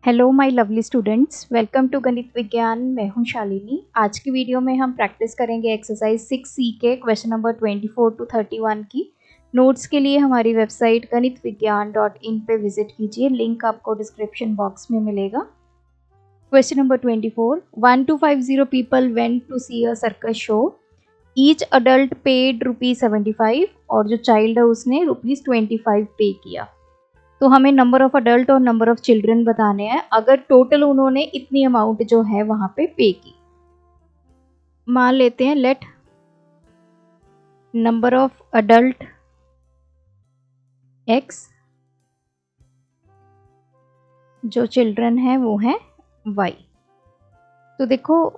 Hello my lovely students, welcome to Ganit Vigyan. मैं हूं शालिनी। आज की वीडियो में हम प्रैक्टिस करेंगे एक्सरसाइज 6C के क्वेश्चन नंबर 24 to 31 की। नोट्स के लिए हमारी वेबसाइट ganitviggyan.in पे विजिट कीजिए, लिंक आपको डिस्क्रिप्शन बॉक्स में मिलेगा। Question number 24, 1 to 50 people went to see a circus show. Each adult paid ₹75 और जो चाइल्ड है उसने ₹25 पे किया। तो हमें नंबर ऑफ अडल्ट और नंबर ऑफ चिल्ड्रन बताने हैं अगर टोटल उन्होंने इतनी अमाउंट जो है वहां पे पे की। मान लेते हैं let number of adult x, जो चिल्ड्रन है वो है y। तो देखो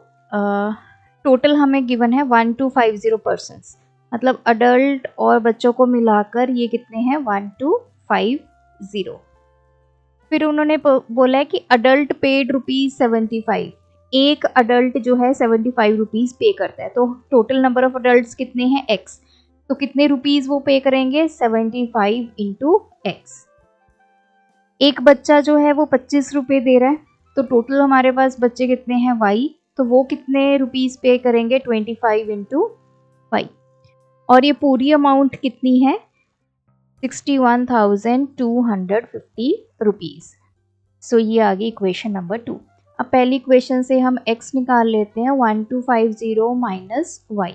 टोटल हमें गिवन है 1 to 50 पर्सन्स, मतलब अडल्ट और बच्चों को मिलाकर ये कितने हैं 1 to 50। फिर उन्होंने बोला है कि अडल्ट पेड ₹75, एक अडल्ट जो है 75 रुपीज पे करता है। तो टोटल नंबर ऑफ अडल्ट कितने हैं x, तो कितने रुपीज वो पे करेंगे 75 इंटू x। एक बच्चा जो है वो 25 रुपये दे रहा है, तो टोटल हमारे पास बच्चे कितने हैं y, तो वो कितने रुपीज पे करेंगे 25 इंटू y। और ये पूरी अमाउंट कितनी है 61,250 रुपीज। सो ये आ गई इक्वेशन नंबर 2। अब पहली इक्वेशन से हम x निकाल लेते हैं 1250 माइनस y।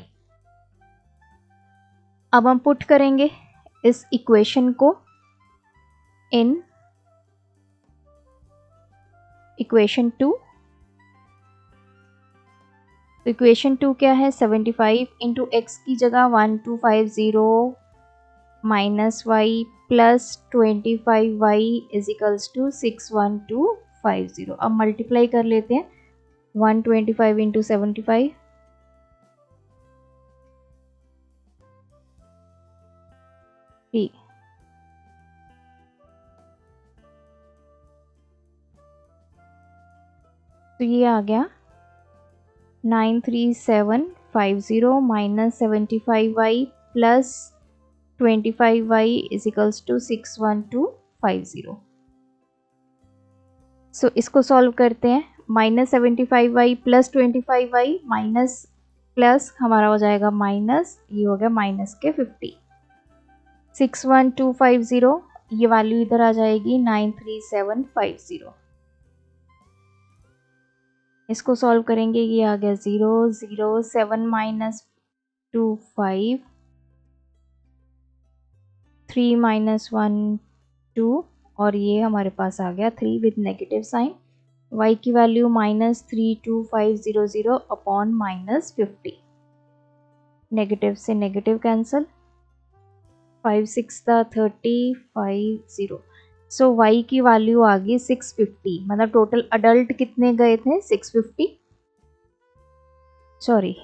अब हम पुट करेंगे इस इक्वेशन को इन इक्वेशन 2। तो इक्वेशन 2 क्या है 75 इंटू एक्स की जगह 1250 minus y plus 25y is equals to 61250। अब मल्टीप्लाई कर लेते हैं 125 इंटू 75, ठीक। तो ये आ गया 93750 minus 75y plus 25y is equals to 61250। So इसको सॉल्व करते हैं। Minus 75y plus 25y minus plus हमारा हो जाएगा माइनस, ये हो गया माइनस के 50। 61250 ये वैल्यू इधर आ जाएगी 93750। इसको सॉल्व करेंगे, ये आ गया 0 0 7 माइनस 2 5 3 माइनस 1 2 और ये हमारे पास आ गया 3 विद नेगेटिव साइन। y की वैल्यू -32500 अपॉन -50। नेगेटिव से नेगेटिव कैंसिल, 5 6 30 50। सो y की वैल्यू आ गई 650, मतलब टोटल अडल्ट कितने गए थे 650, सॉरी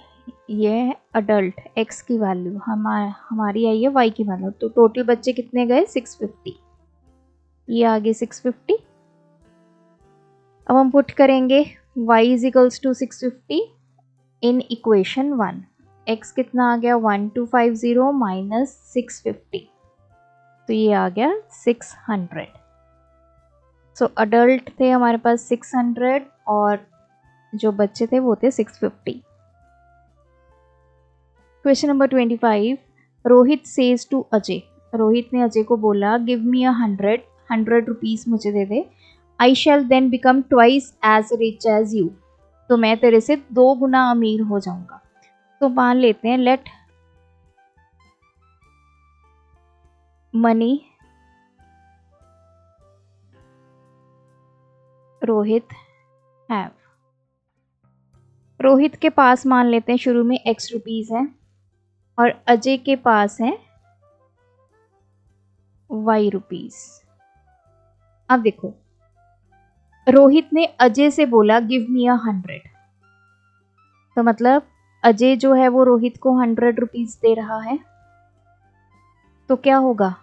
ये अडल्ट x की वैल्यू हमारी आई है y की वैल्यू, तो टोटल बच्चे कितने गए 650, ये आ गए 650। अब हम पुट करेंगे y is equals to 650 in equation 1। x कितना आ गया 1250 माइनस 650, तो ये आ गया 600। सो अडल्ट थे हमारे पास 600 और जो बच्चे थे वो थे 650। Question number 25, Rohit says to Ajay. Rohit ने अजय को बोला गिव मी 100 रुपीज मुझे दे दे, I shall then become twice as rich as you. तो मैं तेरे से 2 गुना अमीर हो जाऊंगा। तो मान लेते हैं late money Rohit have. Rohit के पास मान लेते हैं शुरू में x रुपीज है और अजय के पास है y रुपीज। अब देखो रोहित ने अजय से बोला गिव मी 100, तो मतलब अजय जो है वो रोहित को 100 रुपीज दे रहा है। तो क्या होगा,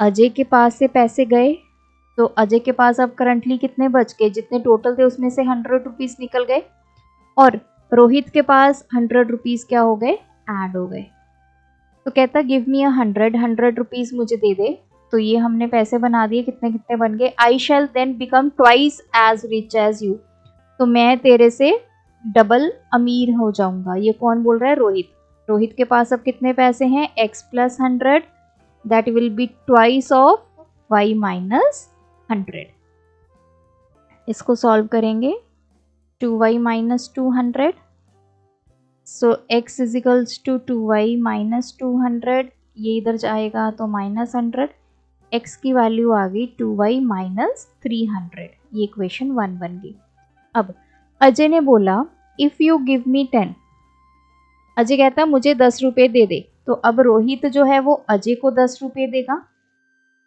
अजय के पास से पैसे गए, तो अजय के पास अब करंटली कितने बच गए, जितने टोटल थे उसमें से 100 रुपीज निकल गए और रोहित के पास 100 रुपीज क्या हो गए ऐड हो गए। तो कहता गिव मी 100 रुपीज मुझे दे दे, तो ये हमने पैसे बना दिए, कितने कितने बन गए। I shall then become twice as rich as you, तो मैं तेरे से डबल अमीर हो जाऊंगा। ये कौन बोल रहा है? रोहित। रोहित के पास अब कितने पैसे हैं? x plus 100, that will be twice of y minus 100। इसको सॉल्व करेंगे, 2y minus 200, so x is equals to 2y minus 200, ये इधर जाएगा तो माइनस 100, x की वैल्यू आ गई 2y माइनस 300, ये इक्वेशन 1 बन गई। अब अजय ने बोला if you give me 10, Ajay कहता है मुझे 10 रुपये दे दे। तो अब रोहित जो है वो अजय को 10 रुपये देगा,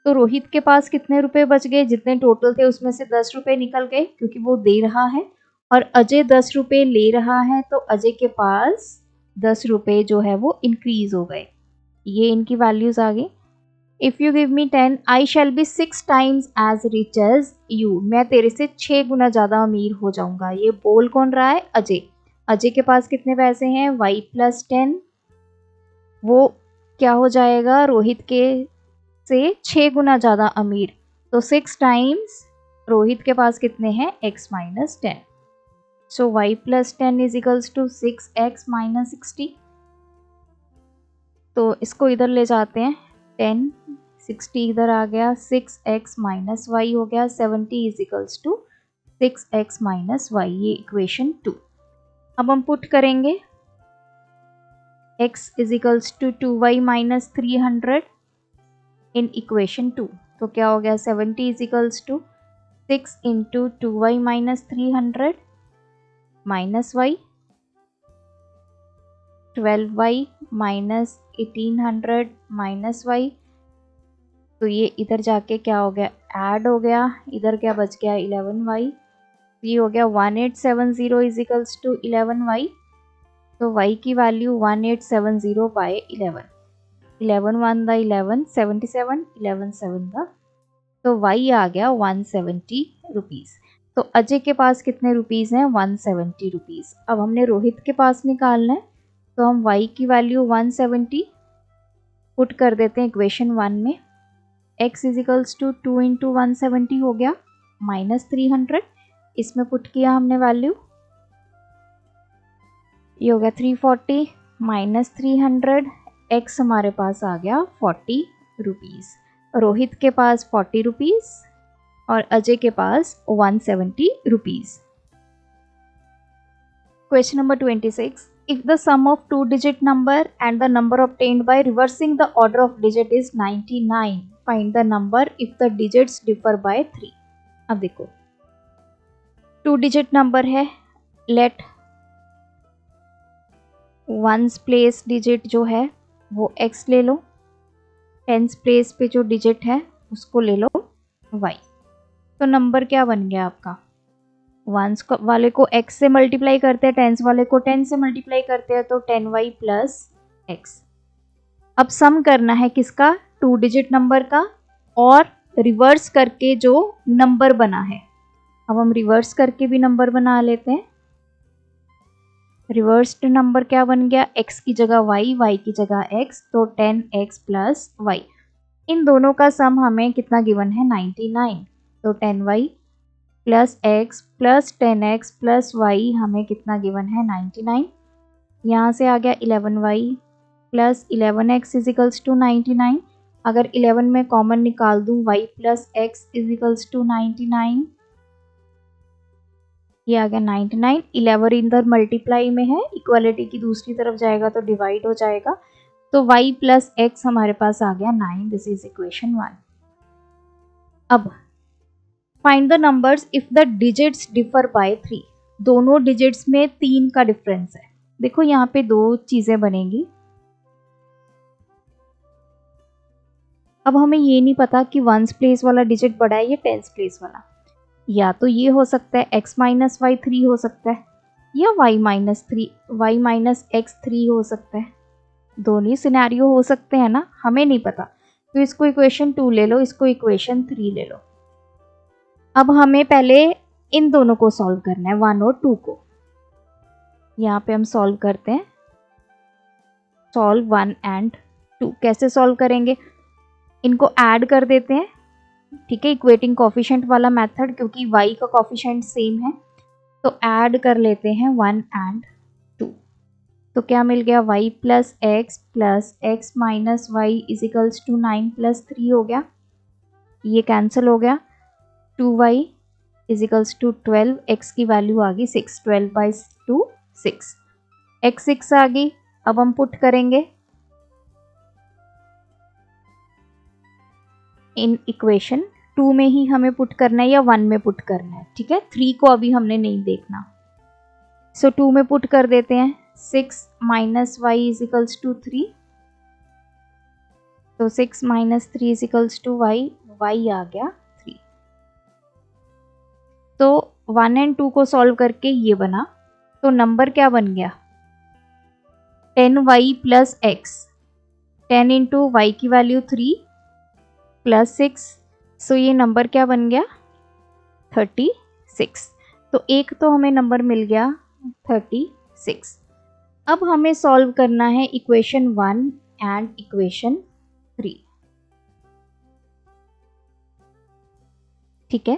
तो रोहित के पास कितने रुपए बच गए? जितने टोटल थे उसमें से 10 रुपये निकल गए क्योंकि वो दे रहा है, और अजय 10 रुपये ले रहा है, तो अजय के पास 10 रुपये जो है वो इंक्रीज हो गए। ये इनकी वैल्यूज आ गई। If you give me 10 I shall be 6 times as rich as you, मैं तेरे से 6 गुना ज़्यादा अमीर हो जाऊंगा। ये बोल कौन रहा है? अजय। अजय के पास कितने पैसे हैं? y प्लस 10, वो क्या हो जाएगा? रोहित के से 6 गुना ज़्यादा अमीर, तो 6 टाइम्स रोहित के पास कितने हैं? x minus 10, so y plus 10 is equals to 6x minus 60। तो इसको इधर ले जाते हैं, 10 60 इधर आ गया, 6x माइनस वाई हो गया, 70 is equals to 6x minus y, ये इक्वेशन 2। अब हम पुट करेंगे x is equals to 2y minus 300 in equation 2, तो क्या हो गया? 70 is equals to 6 into 2y minus 300 minus y, 12y minus 1800 minus y, तो ये इधर जाके क्या हो गया? ऐड हो गया, इधर क्या बच गया? 11y, ये हो गया 1870 इज इक्वल्स टू 11y, तो y की वैल्यू 1870 बाय 11, 11 1 द 11 77, 11 7 द, तो y आ गया 170 रुपीज़। तो अजय के पास कितने रुपीज़ हैं? 170 रुपीज़। अब हमने रोहित के पास निकालना है, तो हम y की वैल्यू 170 पुट कर देते हैं इक्वेशन 1 में। x is equals to 2 into 170 हो गया माइनस 300, इसमें पुट किया हमने वैल्यू, ये हो गया 340 माइनस 300, x हमारे पास आ गया 40 रुपीज़। रोहित के पास 40 रुपीज़ और अजय के पास 170 rupees. Question number 26, if the sum of two digit number and the number obtained by reversing the order of digit is 99, find the number if the digits differ by 3। अब देखो 2 digit number है, let ones place digit जो है वो x ले लो, tens place पे जो digit है उसको ले लो y, तो नंबर क्या बन गया आपका? वंस वाले को x से मल्टीप्लाई करते हैं, टेंस वाले को 10 से मल्टीप्लाई करते हैं, तो 10y प्लस x। अब सम करना है किसका? 2 डिजिट नंबर का, और रिवर्स करके जो नंबर बना है, अब हम रिवर्स करके भी नंबर बना लेते हैं। रिवर्स्ड नंबर क्या बन गया? x की जगह y, y की जगह x, तो 10x प्लस y। इन दोनों का सम हमें कितना गिवन है? 99, तो 10y plus x plus 10x plus y हमें कितना गिवन है? 99। यहाँ से आ गया 11y plus 11x is equals to 99। अगर 11 में कॉमन निकाल दूँ, y plus x is equals to 99, ये आ गया 99। 11 इधर मल्टीप्लाई में है, इक्वालिटी की दूसरी तरफ जाएगा तो डिवाइड हो जाएगा, तो y प्लस x हमारे पास आ गया 9। This is equation 1। अब find the numbers if the digits differ by 3, दोनों डिजिट्स में 3 का डिफरेंस है। देखो यहाँ पे दो चीजें बनेंगी। अब हमें ये नहीं पता कि वंस प्लेस वाला डिजिट बड़ा है या टेंस प्लेस वाला, या तो ये हो सकता है x माइनस वाई 3 हो सकता है, या y माइनस x 3 हो सकता है। दोनों सिनेरियो हो सकते हैं ना, हमें नहीं पता, तो इसको इक्वेशन 2 ले लो, इसको इक्वेशन 3 ले लो। अब हमें पहले इन दोनों को सॉल्व करना है, 1 और 2 को। यहाँ पे हम सॉल्व करते हैं, सॉल्व 1 एंड 2। कैसे सॉल्व करेंगे? इनको ऐड कर देते हैं, ठीक है, इक्वेटिंग कोफिशिएंट वाला मेथड, क्योंकि y का कोफिशिएंट सेम है तो ऐड कर लेते हैं 1 एंड 2। तो क्या मिल गया, y plus x minus y is equals to 9 plus 3 हो गया, ये कैंसिल हो गया। 2y is equals to 12, x की वैल्यू आ गई 6, 12/2 6, x 6 आ गई। अब हम पुट करेंगे इन इक्वेशन 2 में ही हमें पुट करना है या 1 में पुट करना है, ठीक है, 3 को अभी हमने नहीं देखना। सो 2 में पुट कर देते हैं, 6 minus y is equals to 3, तो 6 minus 3 is equals to y, y आ गया 3। तो 1 एंड 2 को सॉल्व करके ये बना, तो नंबर क्या बन गया, 10y plus x, 10 into y की वैल्यू 3 प्लस 6, सो ये नंबर क्या बन गया 36। तो एक तो हमें नंबर मिल गया 36। अब हमें सॉल्व करना है इक्वेशन 1 एंड इक्वेशन 3, ठीक है।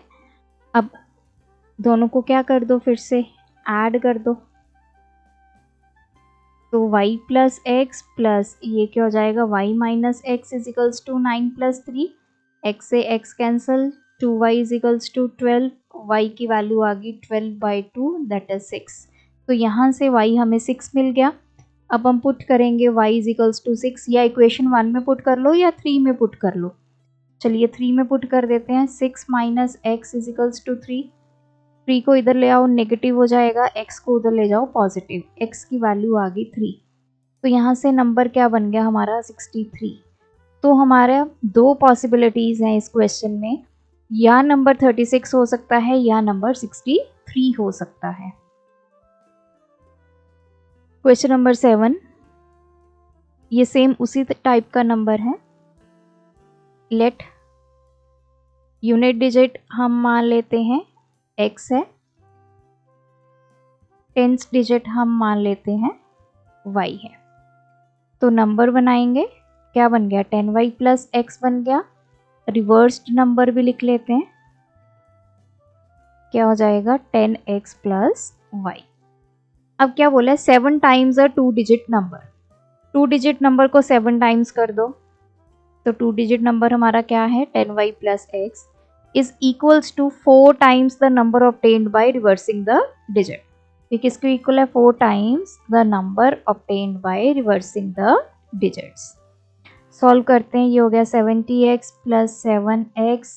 अब दोनों को क्या कर दो, फिर से ऐड कर दो, तो y प्लस एक्स प्लस ये क्या हो जाएगा, y minus x is equals to 9 plus 3, x से x cancel, 2y is equals to 12, y की वैल्यू आ गई 12/2 दैट इज 6। तो यहाँ से y हमें 6 मिल गया। अब हम पुट करेंगे y इज इक्वल्स टू 6, या इक्वेशन 1 में पुट कर लो या 3 में पुट कर लो। चलिए 3 में पुट कर देते हैं, 6 minus x is equals to 3, 3 को इधर ले आओ नेगेटिव हो जाएगा, x को उधर ले जाओ पॉजिटिव, x की वैल्यू आ गई 3। तो यहाँ से नंबर क्या बन गया हमारा 63। तो हमारा दो पॉसिबिलिटीज हैं इस क्वेश्चन में, या नंबर 36 हो सकता है या नंबर 63 हो सकता है। क्वेश्चन नंबर 7, ये सेम उसी टाइप का नंबर है। लेट यूनिट डिजिट हम मान लेते हैं x है, टेंस डिजिट हम मान लेते हैं y है। तो नंबर बनाएंगे, क्या बन गया 10y प्लस एक्स बन गया, रिवर्स्ड नंबर भी लिख लेते हैं, क्या हो जाएगा 10x प्लस y। अब क्या बोला है, 7 टाइम्स अ 2 डिजिट नंबर, 2 डिजिट नंबर को 7 टाइम्स कर दो, तो 2 डिजिट नंबर हमारा क्या है 10y plus x is equals to 4 times the number obtained by reversing the digit. ये किसको इक्वल है, 4 times the number obtained by reversing the digits. Solve करते हैं, ये हो गया 70x plus 7x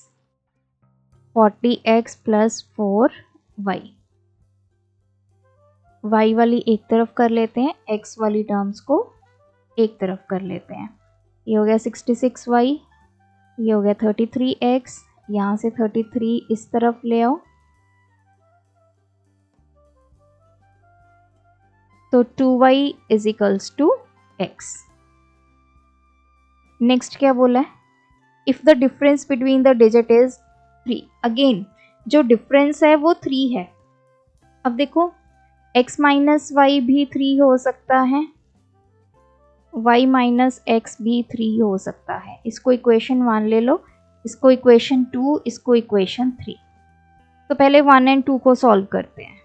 40x plus 4y, y वाली एक तरफ कर लेते हैं, x वाली टर्म्स को एक तरफ कर लेते हैं। ये हो गया 66y, ये हो गया 33x, यहाँ से 33 इस तरफ ले आओ, तो 2y is equals to x। Next क्या बोला है, if the difference between the digit is 3, again जो डिफरेंस है वो 3 है। अब देखो x माइनस वाई भी 3 हो सकता है, y माइनस एक्स भी 3 हो सकता है। इसको इक्वेशन 1 ले लो, इसको इक्वेशन 2, इसको इक्वेशन 3। तो पहले 1 एंड 2 को सॉल्व करते हैं,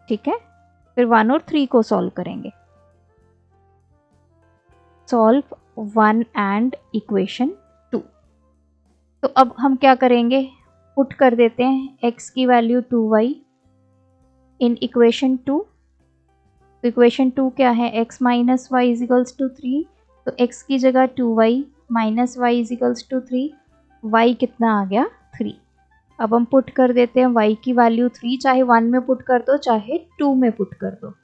ठीक है, फिर 1 और 3 को सॉल्व करेंगे। Solve 1 and equation 2। तो अब हम क्या करेंगे, पुट कर देते हैं x की वैल्यू 2y इन इक्वेशन 2। तो इक्वेशन 2 क्या है, x minus y is equals to 3, तो x की जगह 2y minus y is equals to 3, y कितना आ गया 3। अब हम पुट कर देते हैं y की वैल्यू 3, चाहे 1 में पुट कर दो चाहे 2 में पुट कर दो।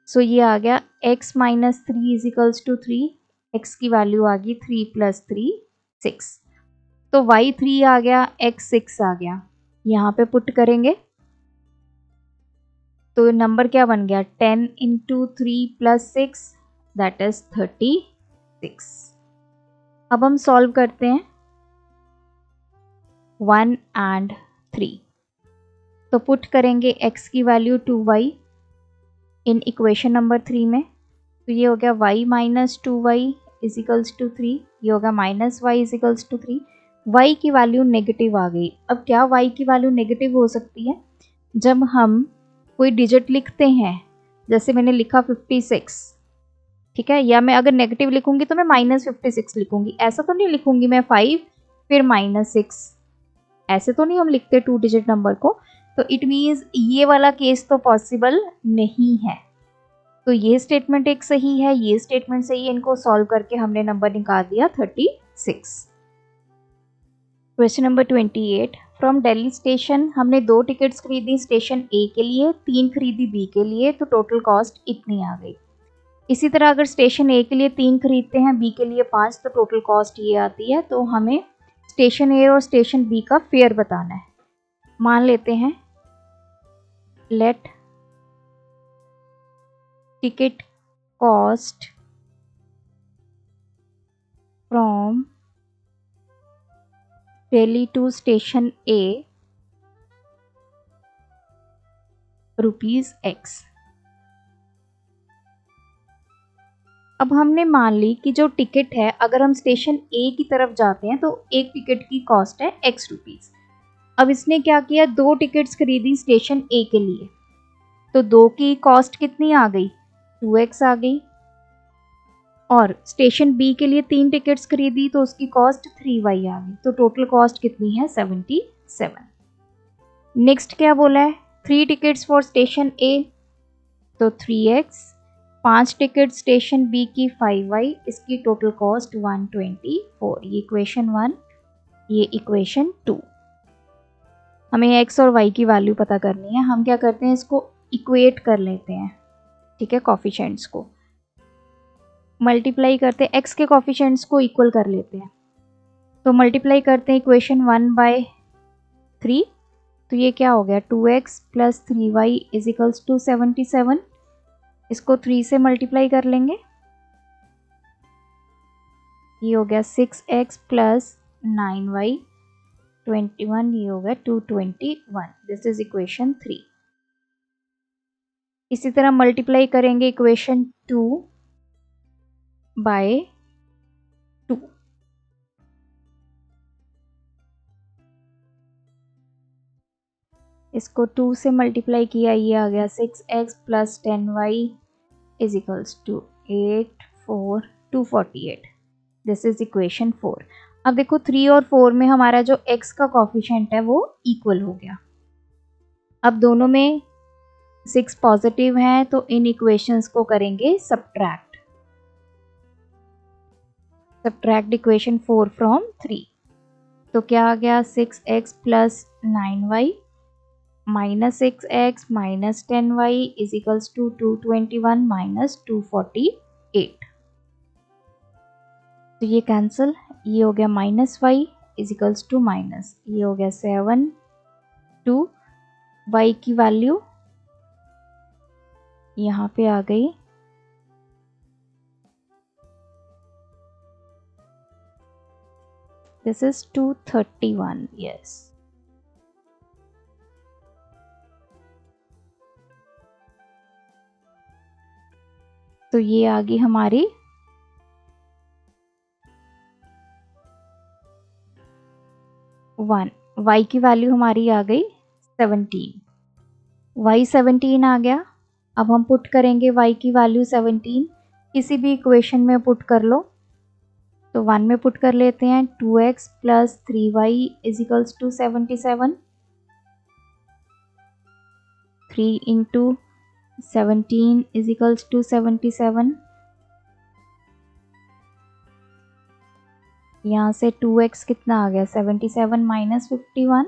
सो ये आ गया x minus 3 is equals to 3, x की वैल्यू आ गई 3 प्लस 3 6, तो y 3 आ गया, x 6 आ गया। यहाँ पे पुट करेंगे तो नंबर क्या बन गया 10 इंटू 3 प्लस 6 दैट इज 36। अब हम सॉल्व करते हैं 1 एंड 3। तो पुट करेंगे x की value 2y in equation number 3 में, तो ये हो गया y माइनस 2y इजिकल्स टू 3, ये होगा minus y is equals to 3। y की वैल्यू नेगेटिव आ गई। अब क्या y की वैल्यू नेगेटिव हो सकती है? जब हम कोई डिजिट लिखते हैं, जैसे मैंने लिखा 56, ठीक है, या मैं अगर नेगेटिव लिखूंगी तो मैं -56 लिखूंगी, ऐसा तो नहीं लिखूंगी मैं 5 फिर -6, ऐसे तो नहीं हम लिखते 2 डिजिट नंबर को। तो इट मीन्स ये वाला केस तो पॉसिबल नहीं है। तो ये स्टेटमेंट एक सही है, ये स्टेटमेंट सही है, इनको सॉल्व करके हमने नंबर निकाल दिया 36। Question number 28, from Delhi station हमने 2 टिकट्स खरीदी स्टेशन ए के लिए, 3 खरीदी बी के लिए, तो टोटल कॉस्ट इतनी आ गई। इसी तरह अगर स्टेशन ए के लिए 3 खरीदते हैं, बी के लिए 5, तो टोटल कॉस्ट ये आती है। तो हमें स्टेशन ए और स्टेशन बी का फेयर बताना है। मान लेते हैं let ticket cost from Delhi to station A ₹X। अब हमने मान ली कि जो टिकट है, अगर हम स्टेशन ए की तरफ जाते हैं तो एक टिकट की कॉस्ट है ₹X। अब इसने क्या किया, 2 टिकट्स खरीदी स्टेशन ए के लिए, तो 2 की कॉस्ट कितनी आ गई, 2x आ गई। और स्टेशन बी के लिए 3 टिकट्स खरीदी तो उसकी कॉस्ट 3y आ गई, तो टोटल कॉस्ट कितनी है, 77। नेक्स्ट क्या बोला है, 3 टिकट्स फॉर स्टेशन ए, तो 3x, 5 टिकट स्टेशन बी की 5y, इसकी टोटल कॉस्ट 124। ये इक्वेशन 1, ये इक्वेशन 2। हमें x और y की वैल्यू पता करनी है। हम क्या करते हैं, इसको इक्वेट कर लेते हैं, ठीक है, कोफिशिएंट्स को मल्टीप्लाई करते हैं, x के कोफिशिएंट्स को इक्वल कर लेते हैं। तो मल्टीप्लाई करते हैं इक्वेशन 1/3, तो ये क्या हो गया, 2x + 3y = 77। इसको 3 से मल्टीप्लाई कर लेंगे, ये हो गया 6x + 9y 21, ये हो गया 221। This is equation 3। इसी तरह मल्टीप्लाई करेंगे इक्वेशन 2/2, इसको 2 से मल्टीप्लाई किया, ये आ गया 6x + 10y = 8, 4, 248। This is equation 4। अब देखो 3 और 4 में हमारा जो x का कोफिशिएंट है वो इक्वल हो गया। अब दोनों में 6 पॉजिटिव हैं, तो इन इक्वेशंस को करेंगे सब्ट्रैक्ट। सब्ट्रैक्ट इक्वेशन 4 फ्रॉम 3, तो क्या आ गया, 6x + 9y -6x - 10y = 221 - 248। तो ये कैंसिल, ये हो गया -y = ये हो गया 7, 2, y की वैल्यू यहाँ पे आ गई, दिस इज 231। यस, तो ये आ गई हमारी 1। y की वैल्यू हमारी आ गई 17, y 17 आ गया। अब हम पुट करेंगे y की वैल्यू 17, किसी भी इक्वेशन में पुट कर लो, तो 1 में पुट कर लेते हैं, 2x + 3y = 77, 3 × 17 = 77। यहाँ से 2x कितना आ गया, 77 - 51,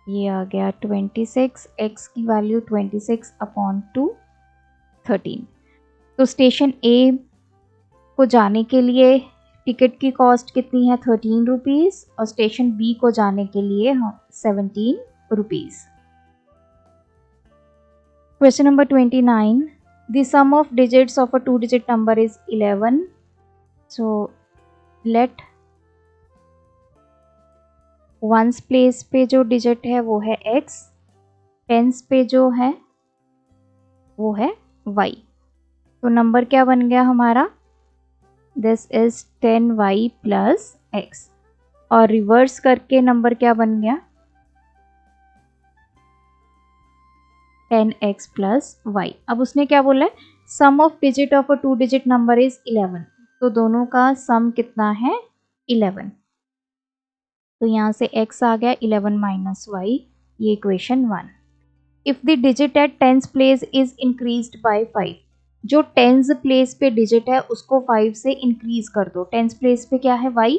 ये आ गया 26, x की वैल्यू 26/2, 13। तो स्टेशन ए को जाने के लिए टिकट की कॉस्ट कितनी है, ₹13, और स्टेशन बी को जाने के लिए ₹17। Question number 29, the sum of digits of a 2 digit number is 11। So let ones place पे जो डिजिट है वो है x, टेंस पे जो है वो है y। तो नंबर क्या बन गया हमारा, this is 10y plus x, और रिवर्स करके नंबर क्या बन गया, 10x प्लस y। अब उसने क्या बोला है, sum of digit of a 2 digit number is 11, तो दोनों का सम कितना है 11। तो यहाँ से x आ गया 11 माइनस y, ये equation 1। If the digit at tens place is increased by 5, जो टेंस प्लेस पे डिजिट है उसको 5 से इंक्रीज कर दो। टेंस प्लेस पे क्या है y,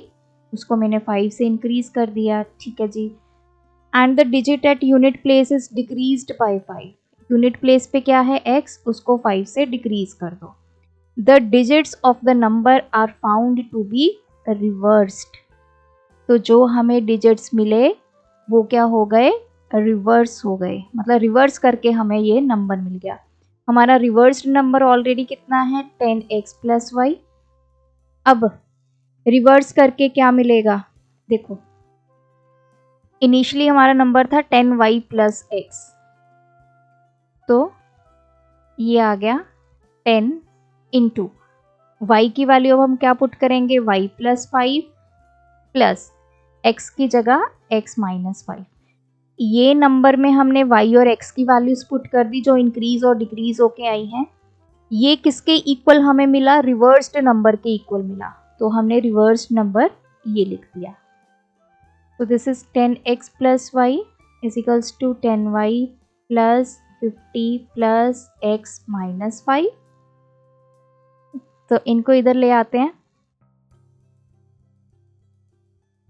उसको मैंने 5 से इंक्रीज कर दिया, ठीक है जी। And the digit at unit place is decreased by 5, unit place पे क्या है x, उसको 5 से डिक्रीज कर दो। The digits of the number are found to be reversed, तो जो हमें डिजिट्स मिले वो क्या हो गए, रिवर्स हो गए, मतलब रिवर्स करके हमें ये नंबर मिल गया। हमारा रिवर्स्ड नंबर ऑलरेडी कितना है 10x प्लस वाई। अब रिवर्स करके क्या मिलेगा, देखो इनिशियली हमारा नंबर था 10y प्लस x, तो ये आ गया 10 इंटू y की वैल्यू अब हम क्या पुट करेंगे, y प्लस 5 प्लस x की जगह x माइनस 5। ये नंबर में हमने y और x की वैल्यूज पुट कर दी जो इंक्रीज और डिक्रीज होके आई हैं। ये किसके इक्वल हमें मिला, रिवर्स्ड नंबर के इक्वल मिला, तो हमने रिवर्स्ड नंबर ये लिख दिया। तो this is 10x plus y is equals to 10y plus 50 plus x minus 5। तो इनको इधर ले आते हैं,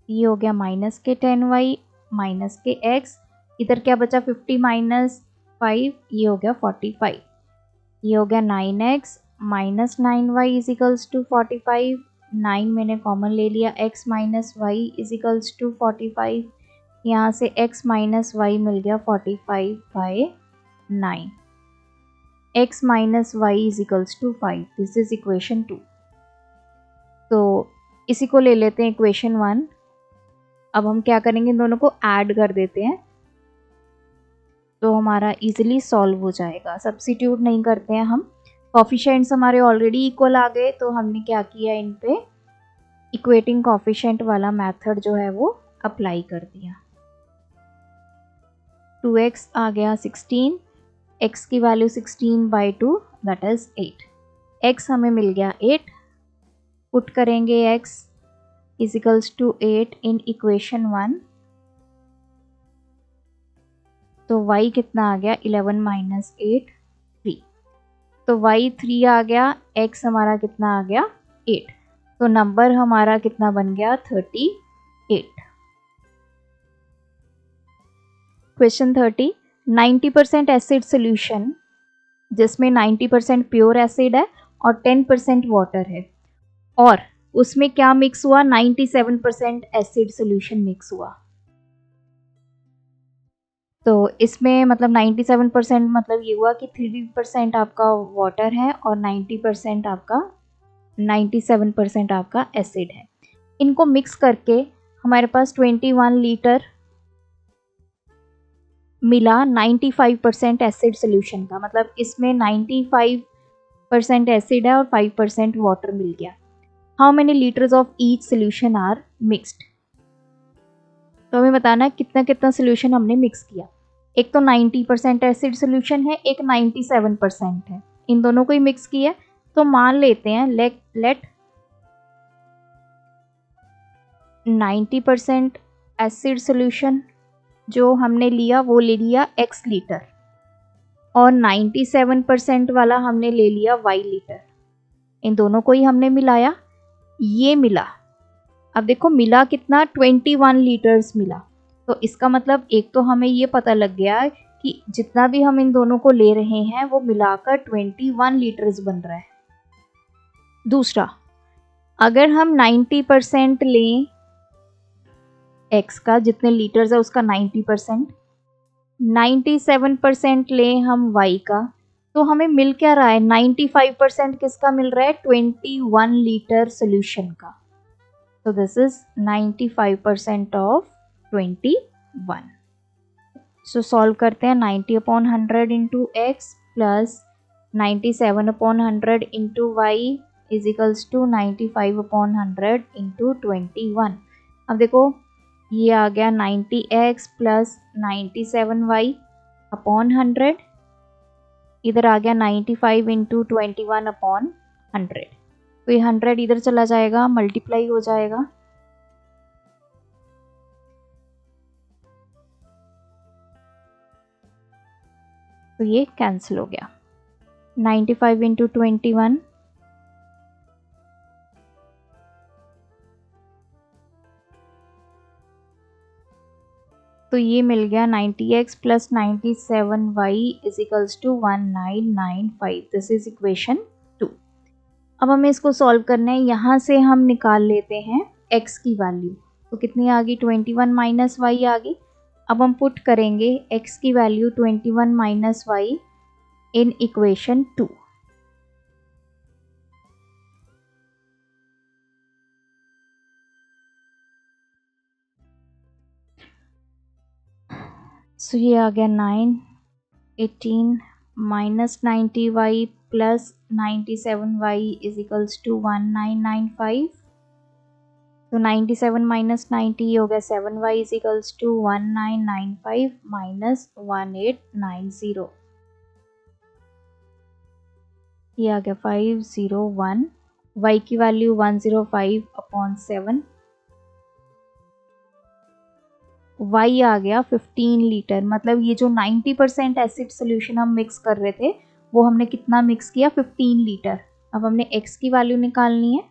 ये हो गया माइनस के 10y माइनस के x, इधर क्या बचा 50 माइनस 5, ये हो गया 45, ये हो गया 9x minus 9y is equals to 45, 9 मैंने कॉमन ले लिया, x minus y is equals to 45, यहाँ से x माइनस वाई मिल गया 45 by 9, x minus y is equals to 5, this is equation 2। तो इसी को ले लेते हैं इक्वेशन 1। अब हम क्या करेंगे, इन दोनों को ऐड कर देते हैं तो हमारा इजीली सॉल्व हो जाएगा। सब्स्टिट्यूट नहीं करते हैं हम, कोफिशिएंट्स हमारे ऑलरेडी इक्वल आ गए, तो हमने क्या किया, इन पे इक्वेटिंग कोफिशिएंट वाला मेथड जो है वो अप्लाई कर दिया। 2x आ गया 16, x की value 16 by 2 that is 8, x हमें मिल गया 8, पुट करेंगे x is equals to 8 in equation 1, तो y कितना आ गया 11 माइनस 8 3, तो y 3 आ गया, x हमारा कितना आ गया 8, तो नंबर हमारा कितना बन गया 38। क्वेश्चन 30, 90% एसिड सोल्यूशन जिसमें 90% प्योर एसिड है और 10% वाटर है, और उसमें क्या मिक्स हुआ, 97% एसिड सोल्यूशन मिक्स हुआ। तो इसमें मतलब 97% मतलब ये हुआ कि 3% आपका वाटर है और 97% आपका एसिड है। इनको मिक्स करके हमारे पास 21 लीटर मिला 95% एसिड सोल्यूशन का, मतलब इसमें 95% एसिड है और 5% वाटर मिल गया। How many litres of each solution are mixed, तो हमें बताना है कितना कितना सोल्यूशन हमने मिक्स किया। एक तो 90% एसिड सोल्यूशन है, एक 97% है, इन दोनों को ही मिक्स किया। तो मान लेते हैं लेट 90% एसिड सोल्यूशन जो हमने लिया वो ले लिया x लीटर, और 97% वाला हमने ले लिया y लीटर, इन दोनों को ही हमने मिलाया, ये मिला। अब देखो मिला कितना, 21 लीटर्स मिला। तो इसका मतलब एक तो हमें ये पता लग गया कि जितना भी हम इन दोनों को ले रहे हैं वो मिलाकर 21 लीटर्स बन रहा है। दूसरा, अगर हम 90% लें x का, जितने लीटर्स है उसका 90%, 97% लें हम y का, तो हमें मिल क्या रहा है, 95% किसका मिल रहा है, 21 लीटर सोल्यूशन का। So this is 95% of 21. So solve करते हैं 90/100 into x plus 97/100 into y is equals to 95/100 into 21। अब देखो ये आ गया 90x प्लस 97y/100, इधर आ गया 95 इंटू 21/100। तो ये 100 इधर चला जाएगा, मल्टीप्लाई हो जाएगा, तो ये कैंसिल हो गया। 95 इंटू 21 तो ये मिल गया 90x plus 97y is equals to 1995। This is equation 2। अब हमें इसको सॉल्व करना है। यहाँ से हम निकाल लेते हैं x की वैल्यू, तो कितनी आ गई 21 माइनस वाई आ गई। अब हम पुट करेंगे x की value 21 minus y in equation 2। So ये आ गया 9 18 minus 90y plus 97y is equals to 1995। तो 97 माइनस 90 हो गया 7y is equals to 1995 minus 1890। ये आ गया 501। y की वैल्यू 105/7। y आ गया 15 लीटर। मतलब ये जो 90% एसिड सोल्यूशन हम मिक्स कर रहे थे वो हमने कितना मिक्स किया 15 लीटर। अब हमने x की वैल्यू निकालनी है,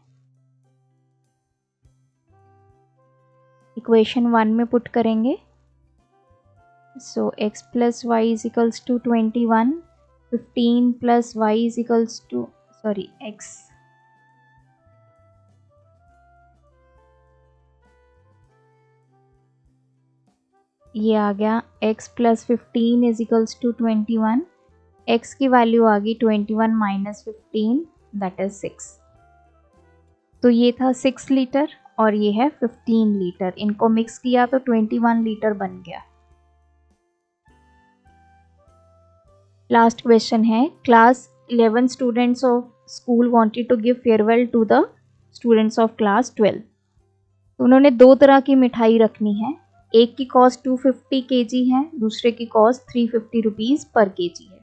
इक्वेशन 1 में पुट करेंगे। So x plus y is equals to 21, 15 plus y is equals to x ये आ गया x plus 15 is equals to 21। x की वैल्यू आ गई 21 माइनस 15 दैट इज 6। तो ये था 6 लीटर और ये है 15 लीटर। इनको मिक्स किया तो 21 लीटर बन गया। लास्ट क्वेश्चन है, class 11 students of school wanted to give farewell to the students of class 12। तो उन्होंने दो तरह की मिठाई रखनी है, एक की कॉस्ट 250 kg है, दूसरे की कॉस्ट 350 रुपीज़ पर kg है।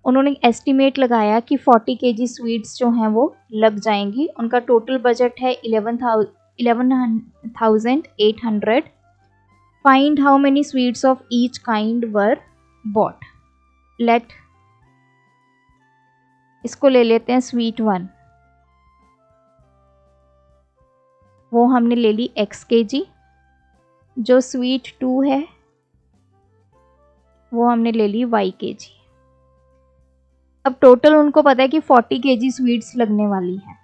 उन्होंने एस्टिमेट लगाया कि 40 kg स्वीट्स जो हैं वो लग जाएंगी। उनका टोटल बजट है 11,800। Find how many sweets of each kind were bought. Let इसको ले लेते हैं स्वीट 1, वो हमने ले ली x kg। जो स्वीट 2 है वो हमने ले ली y kg। अब टोटल उनको पता है कि 40 kg स्वीट्स लगने वाली हैं,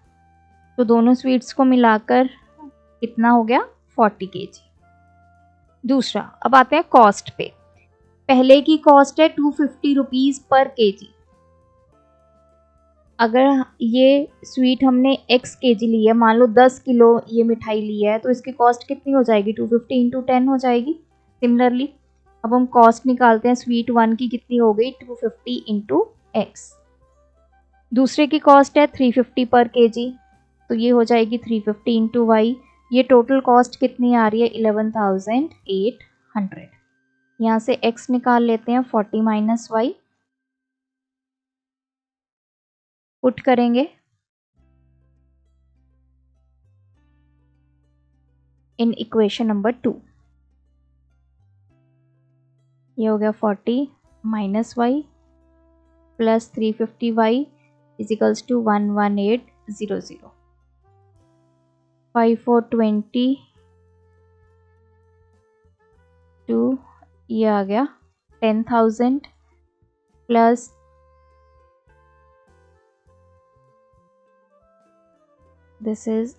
तो दोनों स्वीट्स को मिलाकर कितना हो गया 40 kg। दूसरा, अब आते हैं कॉस्ट पे। पहले की कॉस्ट है 250 रुपीज़ पर kg। अगर ये स्वीट हमने x kg ली है, मान लो 10 किलो ये मिठाई ली है, तो इसकी कॉस्ट कितनी हो जाएगी 250 इंटू 10 हो जाएगी। सिमिलरली अब हम कॉस्ट निकालते हैं, स्वीट 1 की कितनी हो गई 250 इंटू x। दूसरे की कॉस्ट है 350 पर kg, तो ये हो जाएगी 350 इंटू वाई। ये टोटल कॉस्ट कितनी आ रही है 11,800। यहाँ से x निकाल लेते हैं 40 माइनस वाई, पुट करेंगे इन इक्वेशन नंबर 2। ये हो गया 40 minus y plus 350 y is equals to 11800। 5420 to ये आ गया 10,000 प्लस दिस इज,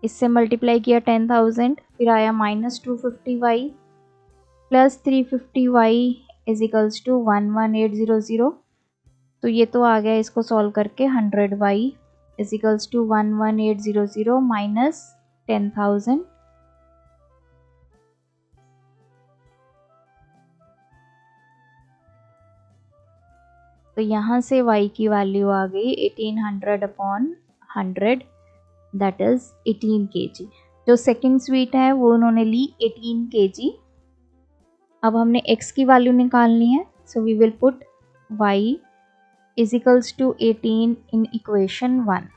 इससे मल्टीप्लाई किया 10,000, फिर आया minus 250 y plus 350 y is equals to 11800। तो ये तो आ गया, इसको सॉल्व करके 100 y is equals to 11800 minus 10,000। तो यहाँ से y की वैल्यू आ गई 1800 अपॉन 100, दैट इज 18 kg। जो सेकंड स्वीट है वो उन्होंने ली 18 kg। अब हमने x की वैल्यू निकालनी है, so we will put y is equals to 18 in equation 1।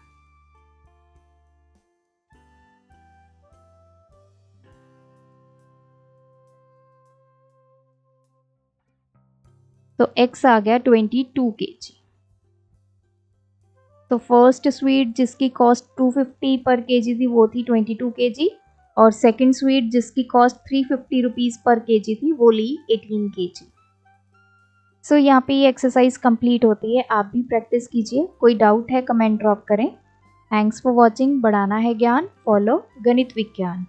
तो x आ गया 22 kg। तो फर्स्ट स्वीट जिसकी कॉस्ट 250 पर केजी थी वो थी 22 kg, और सेकंड स्वीट जिसकी कॉस्ट 350 रुपीज़ पर केजी थी वो ली 18 kg। सो यहाँ पे ये एक्सरसाइज कंप्लीट होती है। आप भी प्रैक्टिस कीजिए। कोई डाउट है कमेंट ड्रॉप करें। Thanks for watching. बढ़ाना है ज्ञान, फॉलो गणित विज्ञान।